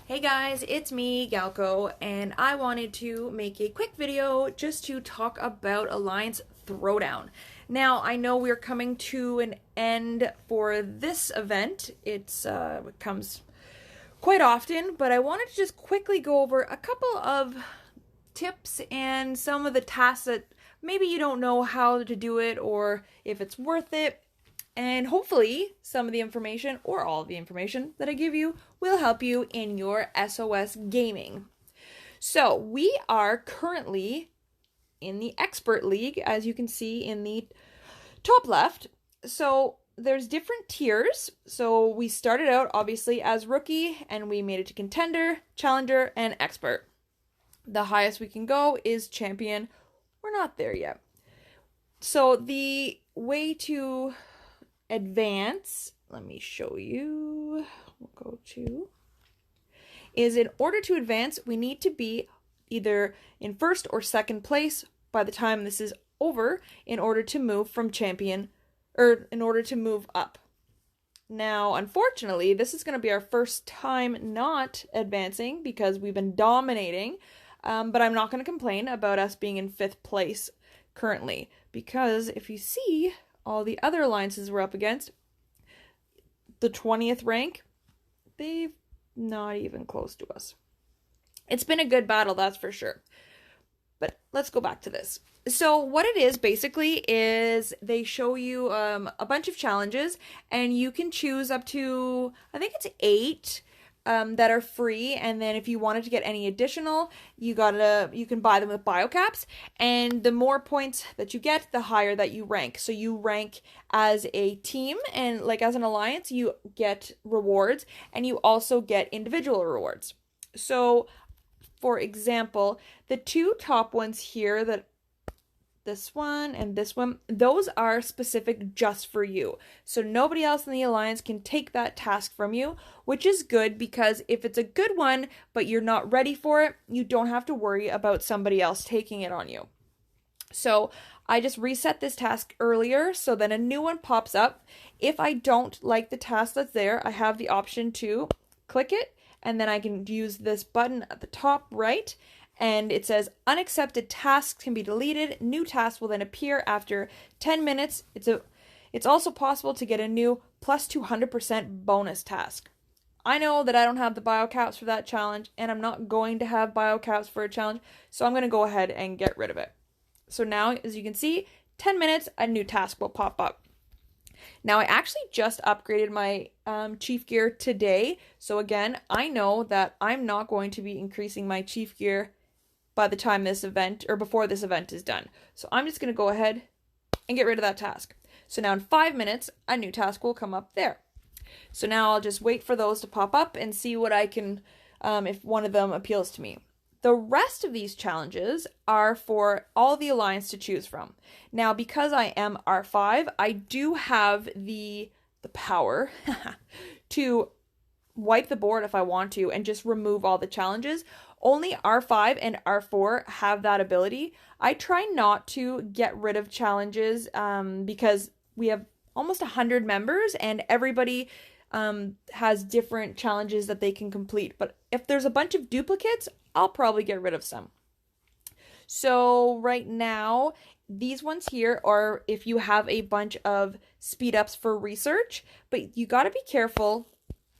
Hey guys, it's me, Galco, and I wanted to make a quick video just to talk about Alliance Throwdown. Now, I know we're coming to an end for this event. It comes quite often, but I wanted to just quickly go over a couple of tips and some of the tasks that maybe you don't know how to do it or if it's worth it. And hopefully, some of the information, or all of the information that I give you, will help you in your SOS gaming. So, we are currently in the Expert League, as you can see in the top left. So, there's different tiers. So, we started out, obviously, as Rookie, and we made it to Contender, Challenger, and Expert. The highest we can go is Champion. We're not there yet. So, the way to advance, let me show you, we'll go to, is in order to advance, we need to be either in first or second place by the time this is over in order to move from champion, or in order to move up. Now, unfortunately, this is going to be our first time not advancing because we've been dominating, but I'm not going to complain about us being in 5th place currently, because if you see all the other alliances we're up against, the 20th rank, they've not even close to us. It's been a good battle, that's for sure. But let's go back to this. So what it is basically is they show you a bunch of challenges, and you can choose up to, I think it's 8 that are free, and then if you wanted to get any additional, you can buy them with biocaps, and the more points that you get, the higher that you rank. So you rank as a team, and like as an alliance, you get rewards, and you also get individual rewards. So, for example, the 2 top ones here, that this one and this one, those are specific just for you. So nobody else in the alliance can take that task from you, which is good because if it's a good one, but you're not ready for it, you don't have to worry about somebody else taking it on you. So I just reset this task earlier so then a new one pops up. If I don't like the task that's there, I have the option to click it, and then I can use this button at the top right, and it says unaccepted tasks can be deleted. New tasks will then appear after 10 minutes. It's also possible to get a new plus 200% bonus task. I know that I don't have the biocaps for that challenge, and I'm not going to have biocaps for a challenge, so I'm going to go ahead and get rid of it. So now, as you can see, 10 minutes, a new task will pop up. Now, I actually just upgraded my chief gear today, so again, I know that I'm not going to be increasing my chief gear by the time this event, or before this event is done. So I'm just going to go ahead and get rid of that task. So now in 5 minutes, a new task will come up there. So now I'll just wait for those to pop up and see what I can, if one of them appeals to me. The rest of these challenges are for all the alliance to choose from. Now, because I am R5, I do have the power to wipe the board if I want to and just remove all the challenges. Only R5 and R4 have that ability. I try not to get rid of challenges because we have almost 100 members and everybody has different challenges that they can complete. But if there's a bunch of duplicates, I'll probably get rid of some. So right now, these ones here are if you have a bunch of speed ups for research, but you got to be careful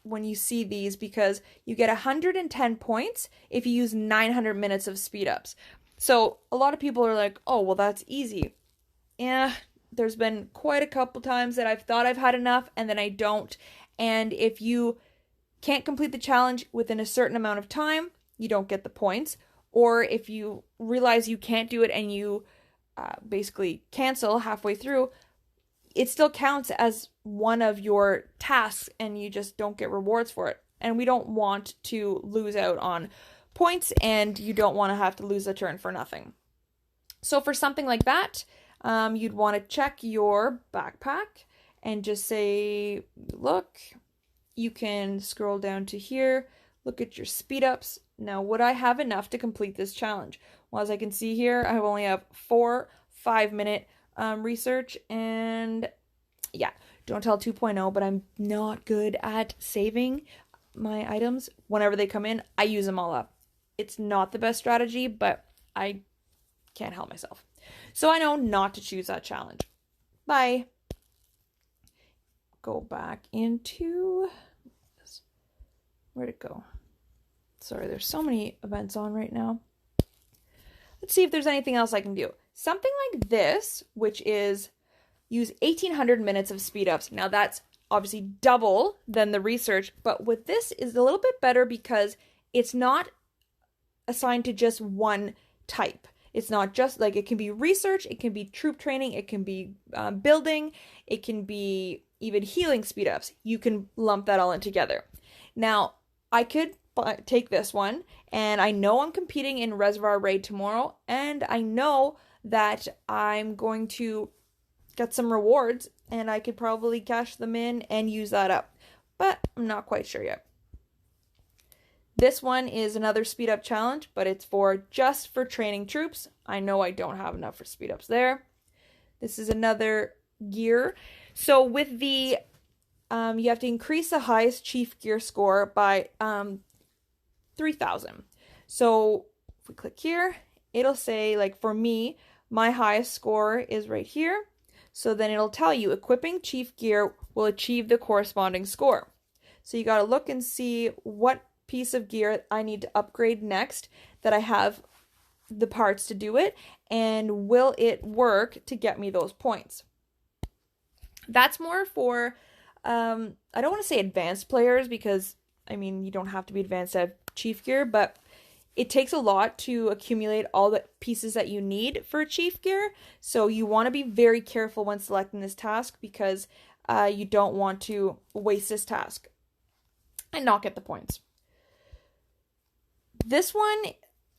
when you see these because you get 110 points if you use 900 minutes of speed ups. So a lot of people are like, oh, well, that's easy. Yeah, there's been quite a couple times that I've thought I've had enough and then I don't. And if you can't complete the challenge within a certain amount of time, you don't get the points. Or if you realize you can't do it and you basically cancel halfway through, it still counts as one of your tasks and you just don't get rewards for it. And we don't want to lose out on points, and you don't want to have to lose a turn for nothing. So for something like that, you'd want to check your backpack and just say, look, you can scroll down to here, look at your speed ups. Now, would I have enough to complete this challenge? Well, as I can see here, I only have 4 5-minute research, and yeah, don't tell 2.0, but I'm not good at saving. my items whenever they come in. I use them all up. It's not the best strategy, but I can't help myself. So I know not to choose that challenge. Bye. Go back into this. Where'd it go? Sorry, there's so many events on right now. Let's see if there's anything else I can do. Something like this, which is use 1,800 minutes of speed ups. Now that's obviously double than the research, but with this is a little bit better because it's not assigned to just one type. It's not just like, it can be research, it can be troop training, it can be building, it can be even healing speed ups. You can lump that all in together. Now, I could take this one, and I know I'm competing in Reservoir Raid tomorrow, and I know that I'm going to get some rewards, and I could probably cash them in and use that up. But I'm not quite sure yet. This one is another speed up challenge, but it's just for training troops. I know I don't have enough for speed ups there. This is another gear. So with the, you have to increase the highest chief gear score by 3,000. So if we click here, it'll say, like for me, my highest score is right here. So then it'll tell you equipping chief gear will achieve the corresponding score. So you got to look and see what piece of gear I need to upgrade next, that I have the parts to do it, and will it work to get me those points. That's more for, I don't want to say advanced players, because, I mean, you don't have to be advanced to have chief gear, but it takes a lot to accumulate all the pieces that you need for chief gear, so you want to be very careful when selecting this task, because you don't want to waste this task and not get the points. This one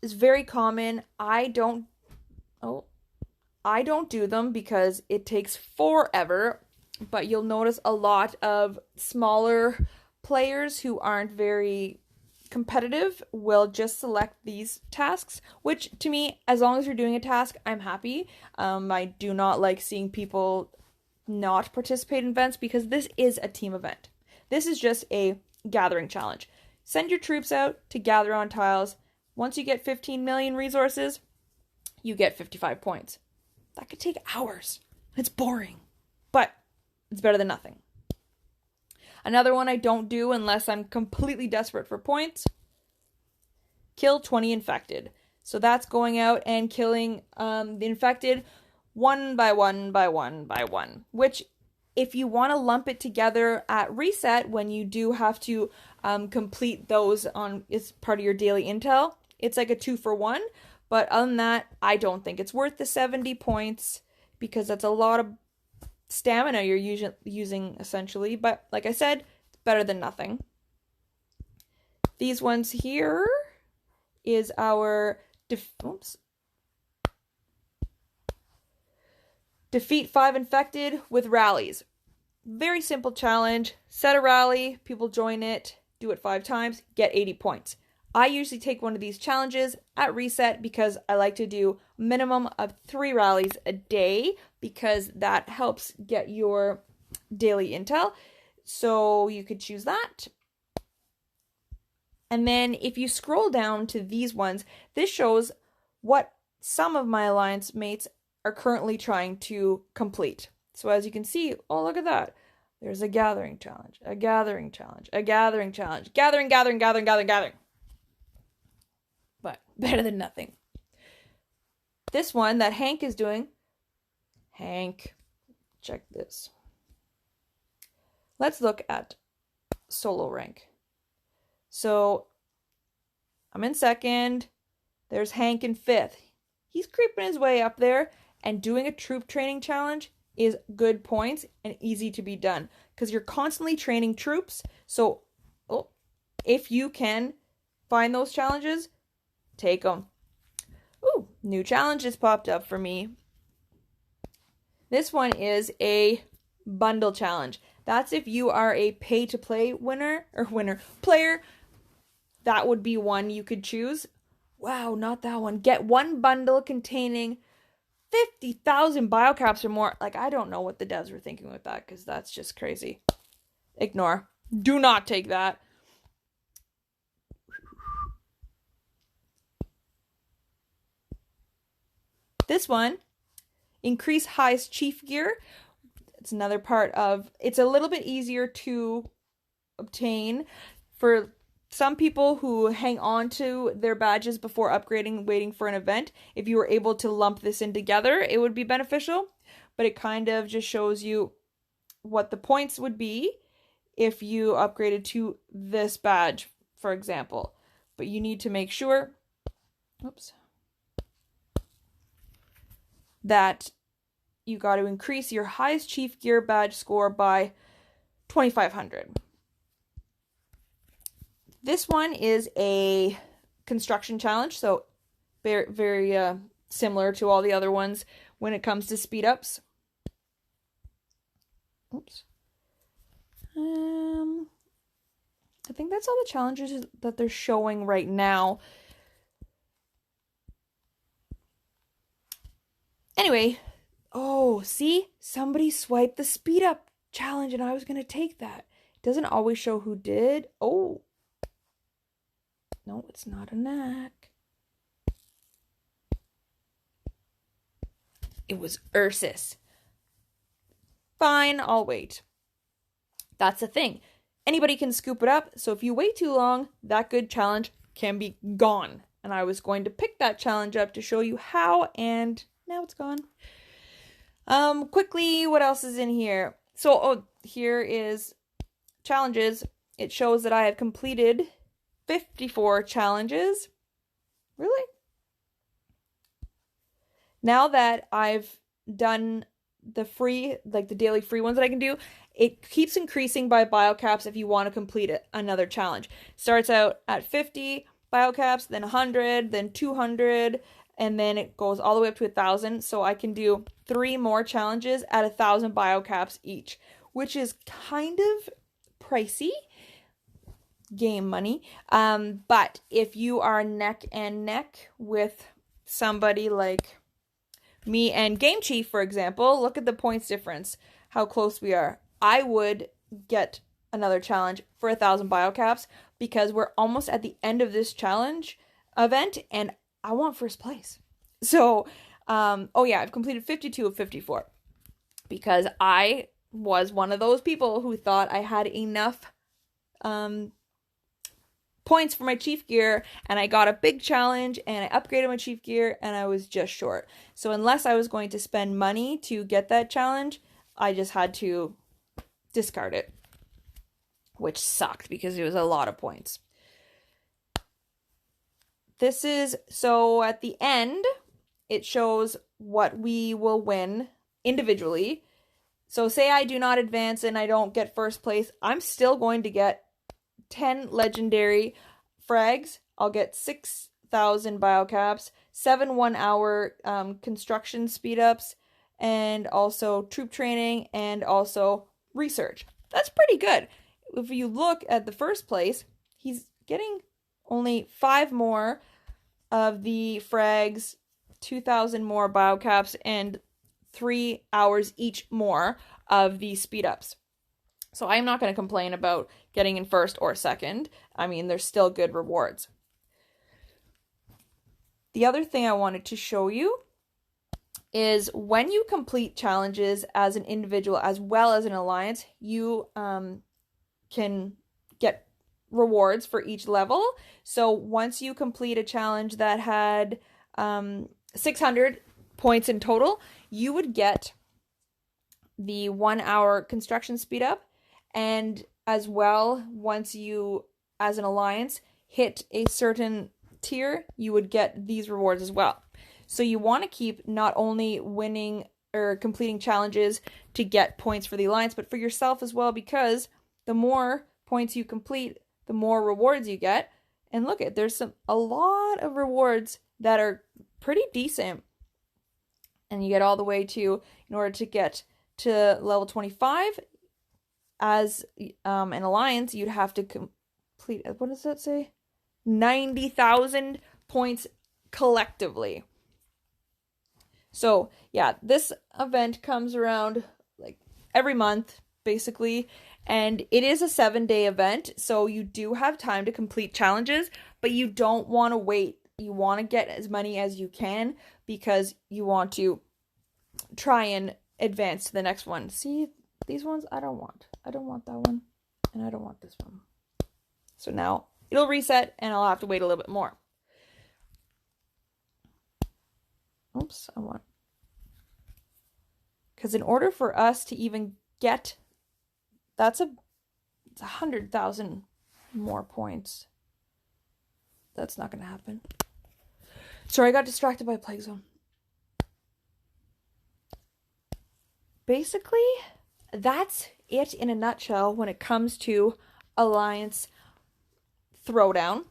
is very common. I don't do them because it takes forever, but you'll notice a lot of smaller players who aren't very competitive will just select these tasks, which to me, as long as you're doing a task, I'm happy. I do not like seeing people not participate in events, because this is a team event. This is just a gathering challenge. Send your troops out to gather on tiles. Once you get 15 million resources, you get 55 points. That could take hours. It's boring, but it's better than nothing. Another one I don't do unless I'm completely desperate for points. Kill 20 infected. So that's going out and killing the infected one by one by one by one, which if you want to lump it together at reset, when you do have to complete those as part of your daily intel, it's like a 2-for-1. But other than that, I don't think it's worth the 70 points, because that's a lot of stamina you're using essentially. But like I said, it's better than nothing. These ones here is our defeat 5 infected with rallies. Very simple challenge. Set a rally, people join it, do it 5 times, get 80 points. I usually take one of these challenges at reset because I like to do a minimum of 3 rallies a day, because that helps get your daily intel. So you could choose that. And then if you scroll down to these ones, this shows what some of my alliance mates are currently trying to complete. So as you can see, oh, look at that. There's a gathering challenge, a gathering challenge, a gathering challenge, gathering. But better than nothing. This one that Hank is doing, Hank, check this. Let's look at solo rank. So I'm in 2nd. There's Hank in 5th. He's creeping his way up there, and doing a troop training challenge is good points and easy to be done, because you're constantly training troops. So if you can find those challenges, take them. Ooh, new challenges popped up for me. This one is a bundle challenge. That's if you are a pay-to-play player. That would be one you could choose. Wow, not that one. Get one bundle containing 50,000 biocaps or more. Like, I don't know what the devs were thinking with that, because that's just crazy. Ignore. Do not take that. This one, increase highest chief gear. It's another part of, it's a little bit easier to obtain for some people who hang on to their badges before upgrading, waiting for an event. If you were able to lump this in together, it would be beneficial, but it kind of just shows you what the points would be if you upgraded to this badge, for example. But you need to make sure, that you got to increase your highest chief gear badge score by 2,500. This one is a construction challenge, so very, very similar to all the other ones when it comes to speed ups. I think that's all the challenges that they're showing right now. Anyway, oh, see? Somebody swiped the speed up challenge and I was going to take that. It doesn't always show who did. Oh. No, it's not a knack. It was Ursus. Fine, I'll wait. That's the thing. Anybody can scoop it up, so if you wait too long, that good challenge can be gone. And I was going to pick that challenge up to show you how, and now it's gone. Quickly, what else is in here? So, here is challenges. It shows that I have completed 54 challenges. Really? Now that I've done the free, like the daily free ones that I can do, it keeps increasing by biocaps if you want to complete another challenge. Starts out at 50 biocaps, then 100, then 200, and then it goes all the way up to 1,000. So I can do 3 more challenges at 1,000 biocaps each, which is kind of pricey. Game money. But if you are neck and neck with somebody like me and Game Chief, for example, look at the points difference, how close we are. I would get another challenge for 1,000 biocaps because we're almost at the end of this challenge event and I want first place. So, oh yeah, I've completed 52 of 54 because I was one of those people who thought I had enough points for my chief gear, and I got a big challenge and I upgraded my chief gear and I was just short. So unless I was going to spend money to get that challenge, I just had to discard it, which sucked because it was a lot of points. This is, so at the end, it shows what we will win individually. So say I do not advance and I don't get first place, I'm still going to get 10 legendary frags. I'll get 6,000 biocaps, 7 1-hour construction speed ups, and also troop training, and also research. That's pretty good. If you look at the first place, he's getting only 5 more of the frags, 2,000 more biocaps, and 3 hours each more of the speed ups. So I'm not going to complain about getting in first or second. I mean, there's still good rewards. The other thing I wanted to show you is when you complete challenges as an individual as well as an alliance, you can get rewards for each level. So once you complete a challenge that had 600 points in total, you would get the 1-hour construction speed up. And as well, once you, as an alliance, hit a certain tier, you would get these rewards as well. So you want to keep not only winning or completing challenges to get points for the alliance, but for yourself as well, because the more points you complete, the more rewards you get. And look at, there's a lot of rewards that are pretty decent. And you get all the way to, in order to get to level 25, as an alliance, you'd have to complete, what does that say? 90,000 points collectively. So, yeah, this event comes around like every month, basically, and it is a 7-day event, so you do have time to complete challenges, but you don't want to wait you want to get as many as you can because you want to try and advance to the next one. See, these ones I don't want. I don't want that one, and I don't want this one. So now it'll reset, and I'll have to wait a little bit more. Oops, I want... Because in order for us to even get... it's 100,000 more points. That's not going to happen. Sorry, I got distracted by Plague Zone. Basically, that's it in a nutshell when it comes to Alliance Throwdown.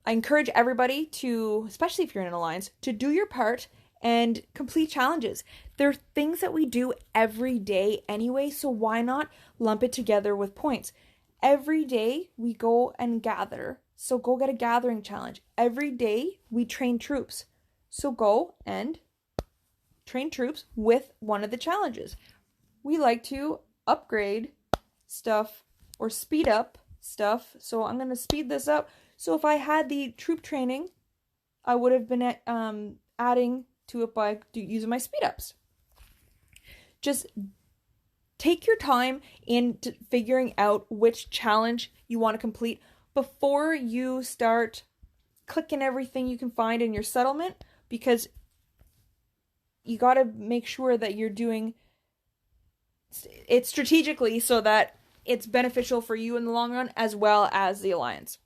I encourage everybody to, especially if you're in an alliance, to do your part and complete challenges. They're things that we do every day anyway, so why not lump it together with points? Every day we go and gather, so go get a gathering challenge. Every day we train troops, so go and train troops with one of the challenges. We like to upgrade stuff or speed up stuff, so I'm going to speed this up. So if I had the troop training, I would have been adding to it by using my speed ups. Just take your time in figuring out which challenge you want to complete before you start clicking everything you can find in your settlement, because you got to make sure that you're doing it strategically so that it's beneficial for you in the long run as well as the alliance.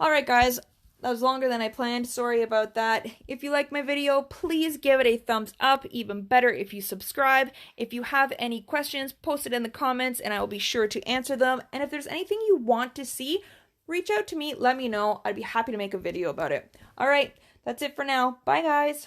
Alright guys, that was longer than I planned. Sorry about that. If you like my video, please give it a thumbs up. Even better if you subscribe. If you have any questions, post it in the comments and I will be sure to answer them. And if there's anything you want to see, reach out to me, let me know. I'd be happy to make a video about it. Alright, that's it for now. Bye guys.